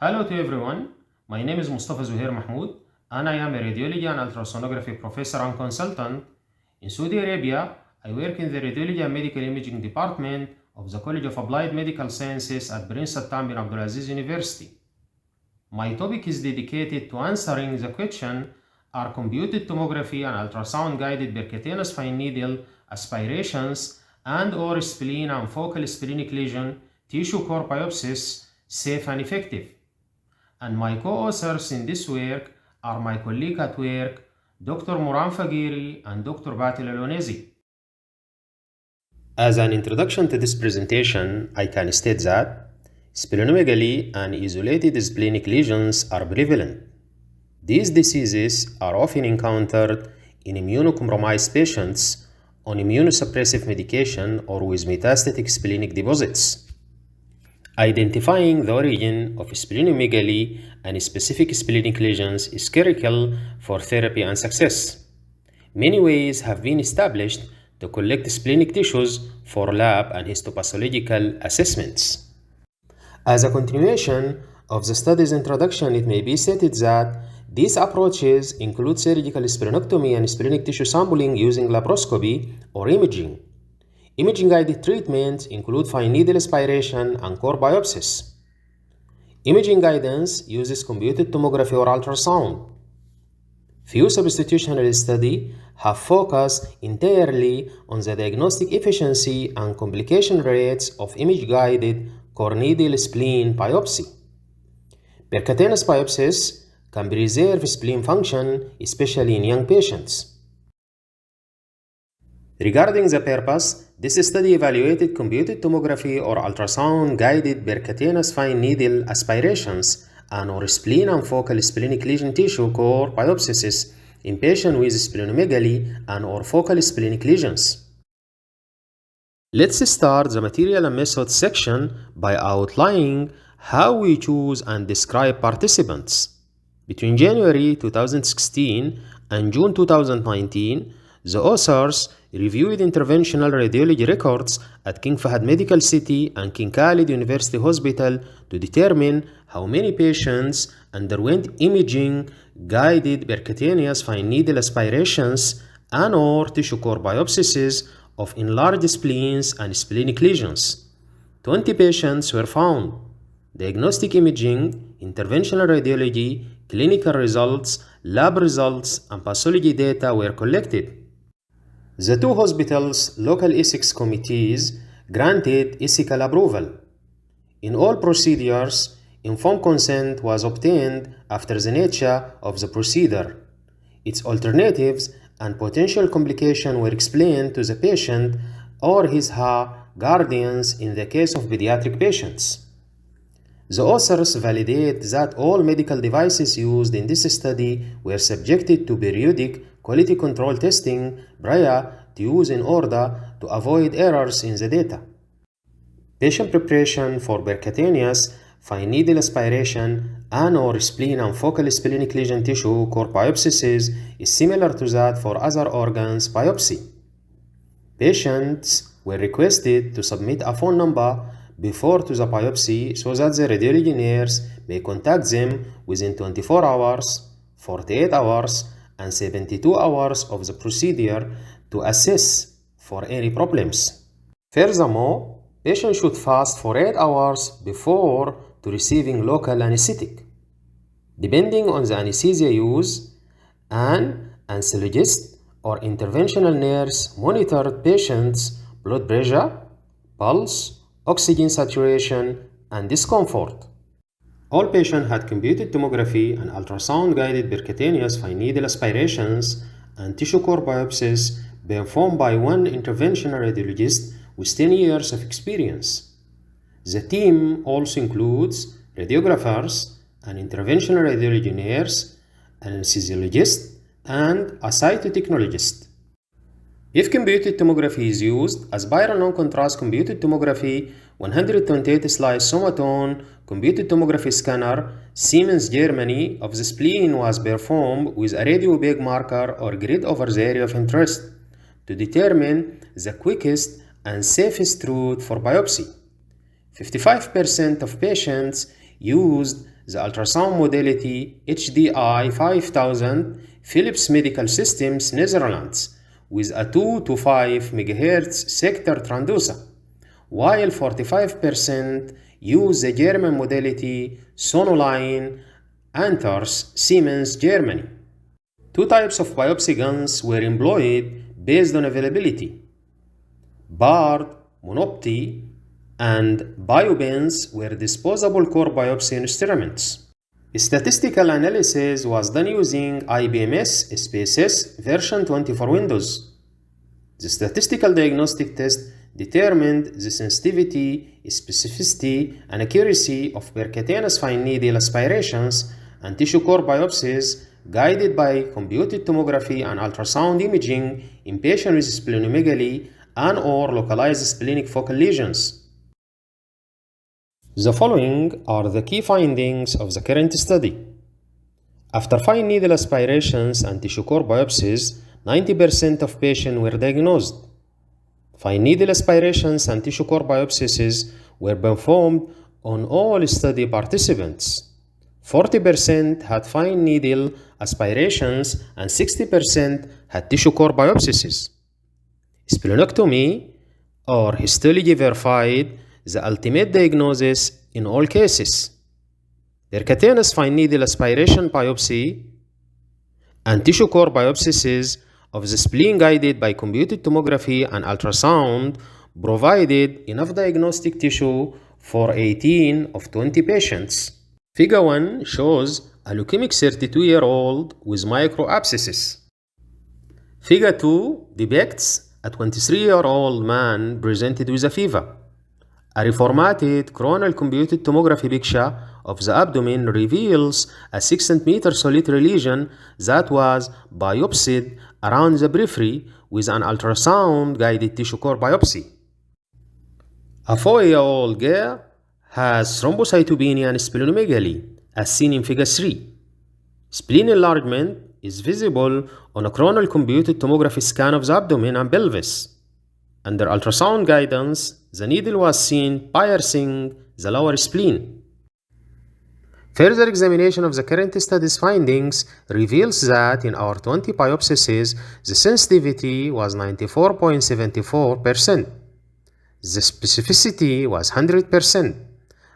Hello to everyone. My name is Mustafa Zuhair Mahmoud, and I am a radiology and ultrasonography professor and consultant. In Saudi Arabia, I work in the Radiology and Medical Imaging Department of the College of Applied Medical Sciences at Prince Sultan bin Abdulaziz University. My topic is dedicated to answering the question, are computed tomography and ultrasound-guided percutaneous fine needle aspirations and/or spleen and focal splenic lesion tissue core biopsies safe and effective? And my co-authors in this work are my colleague at work, Dr. Muran Fagiri and Dr. Batil Alonezi. As an introduction to this presentation, I can state that splenomegaly and isolated splenic lesions are prevalent. These diseases are often encountered in immunocompromised patients on immunosuppressive medication or with metastatic splenic deposits. Identifying the origin of splenomegaly and specific splenic lesions is critical for therapy and success. Many ways have been established to collect splenic tissues for lab and histopathological assessments. As a continuation of the study's introduction, it may be stated that these approaches include surgical splenectomy and splenic tissue sampling using laparoscopy or imaging. Imaging-guided treatments include fine needle aspiration and core biopsies. Imaging guidance uses computed tomography or ultrasound. Few substitutional studies have focused entirely on the diagnostic efficiency and complication rates of image-guided core needle spleen biopsy. Percutaneous biopsies can preserve spleen function, especially in young patients. Regarding the purpose, this study evaluated computed tomography or ultrasound-guided percutaneous fine needle aspirations and/or spleen and focal splenic lesion tissue core biopsies in patients with splenomegaly and/or focal splenic lesions. Let's start the material and methods section by outlining how we choose and describe participants. Between January 2016 and June 2019, the authors reviewed interventional radiology records at King Fahd Medical City and King Khalid University Hospital to determine how many patients underwent imaging-guided percutaneous fine needle aspirations and/or tissue core biopsies of enlarged spleens and splenic lesions. 20 patients were found. Diagnostic imaging, interventional radiology, clinical results, lab results, and pathology data were collected. The two hospitals' local ethics committees granted ethical approval. In all procedures, informed consent was obtained after the nature of the procedure. Its alternatives and potential complications were explained to the patient or his/her guardians in the case of pediatric patients. The authors validate that all medical devices used in this study were subjected to periodic quality control testing prior to use in order to avoid errors in the data. Patient preparation for percutaneous fine needle aspiration and/or spleen and focal splenic lesion tissue core biopsies is similar to that for other organs biopsy. Patients were requested to submit a phone number before to the biopsy so that the radiology nurse may contact them within 24 hours, 48 hours, and 72 hours of the procedure to assess for any problems. Furthermore, patients should fast for 8 hours before to receiving local anesthetic. Depending on the anesthesia used, an anesthesiologist or interventional nurse monitored patients' blood pressure, pulse, oxygen saturation, and discomfort. All patients had computed tomography and ultrasound-guided percutaneous fine needle aspirations and tissue core biopsies performed by one interventional radiologist with 10 years of experience. The team also includes radiographers, an interventional radiology nurse, an anesthesiologist, and a cytotechnologist. If computed tomography is used, a spiral non-contrast computed tomography 128 slice somatone computed tomography scanner Siemens Germany of the spleen was performed with a radio-big marker or grid over the area of interest to determine the quickest and safest route for biopsy. 55% of patients used the ultrasound modality HDI 5000 Philips Medical Systems Netherlands with a 2 to 5 MHz sector transducer, while 45% use the German modality Sonoline Anters Siemens Germany. Two types of biopsy guns were employed based on availability. BARD, Monopti, and BioBens were disposable core biopsy instruments. Statistical analysis was done using IBMS Spaces version 20 for Windows. The statistical diagnostic test determined the sensitivity, specificity, and accuracy of percutaneous fine needle aspirations and tissue core biopsies guided by computed tomography and ultrasound imaging in patients with splenomegaly and/or localized splenic focal lesions. The following are the key findings of the current study. After fine needle aspirations and tissue core biopsies, 90% of patients were diagnosed. Fine needle aspirations and tissue core biopsies were performed on all study participants. 40% had fine needle aspirations and 60% had tissue core biopsies. Splenectomy or histology verified the ultimate diagnosis in all cases. Percutaneous fine needle aspiration biopsy and tissue core biopsies of the spleen guided by computed tomography and ultrasound provided enough diagnostic tissue for 18 of 20 patients. Figure 1 shows a leukemic 32-year-old with microabscesses. Figure 2 depicts a 23-year-old man presented with a fever. A reformatted coronal computed tomography picture of the abdomen reveals a 6 cm solitary lesion that was biopsied around the periphery with an ultrasound-guided tissue core biopsy. A 4-year-old girl has thrombocytopenia and splenomegaly, as seen in Figure 3. Spleen enlargement is visible on a coronal computed tomography scan of the abdomen and pelvis. Under ultrasound guidance, the needle was seen piercing the lower spleen. Further examination of the current study's findings reveals that in our 20 biopsies, the sensitivity was 94.74%, the specificity was 100%,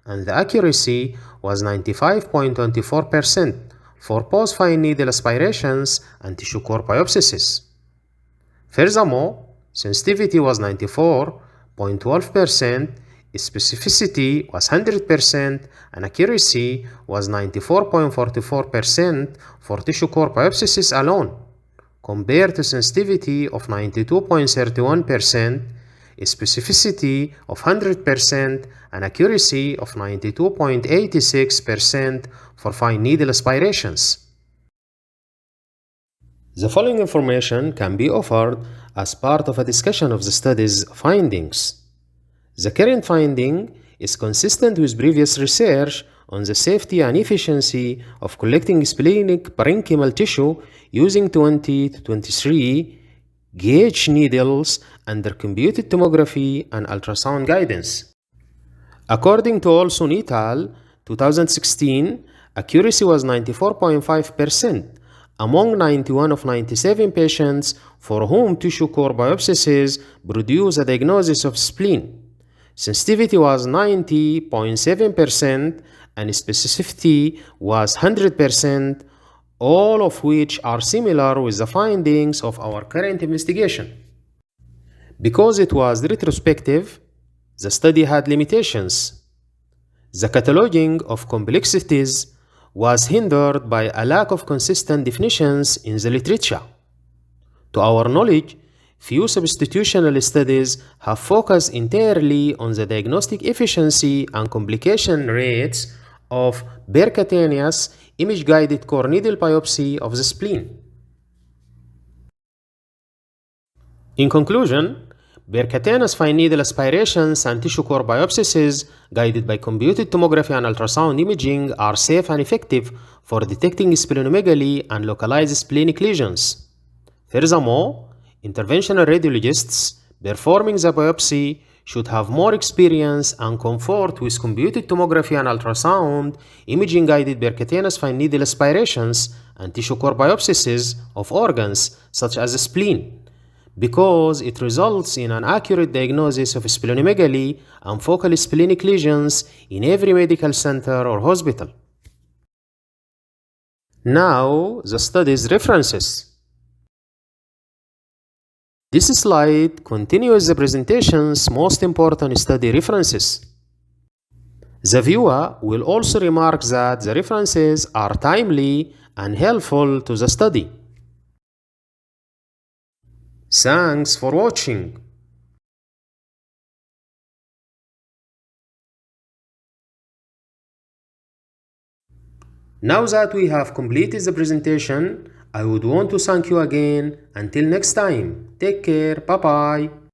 and the accuracy was 95.24% for both fine needle aspirations and tissue core biopsies. Furthermore, sensitivity was 94.12%, specificity was 100%, and accuracy was 94.44% for tissue core biopsies alone, compared to sensitivity of 92.31%, specificity of 100%, and accuracy of 92.86% for fine needle aspirations. The following information can be offered as part of a discussion of the study's findings. The current finding is consistent with previous research on the safety and efficiency of collecting splenic parenchymal tissue using 20 to 23 gauge needles under computed tomography and ultrasound guidance. According to Olson et al. 2016, accuracy was 94.5% among 91 of 97 patients for whom tissue core biopsies produce a diagnosis of spleen. Sensitivity was 90.7% and specificity was 100%, all of which are similar with the findings of our current investigation. Because it was retrospective, the study had limitations. The cataloging of complexities was hindered by a lack of consistent definitions in the literature. To our knowledge, few substitutional studies have focused entirely on the diagnostic efficiency and complication rates of percutaneous image-guided core needle biopsy of the spleen. In conclusion, percutaneous fine needle aspirations and tissue core biopsies guided by computed tomography and ultrasound imaging are safe and effective for detecting splenomegaly and localized splenic lesions. Furthermore, interventional radiologists performing the biopsy should have more experience and comfort with computed tomography and ultrasound, imaging-guided percutaneous fine needle aspirations, and tissue core biopsies of organs such as spleen, because it results in an accurate diagnosis of splenomegaly and focal splenic lesions in every medical center or hospital. Now, the study's references. This slide continues the presentation's most important study references. The viewer will also remark that the references are timely and helpful to the study. Thanks for watching. Now that we have completed the presentation, I would want to thank you again. Until next time, take care, bye-bye.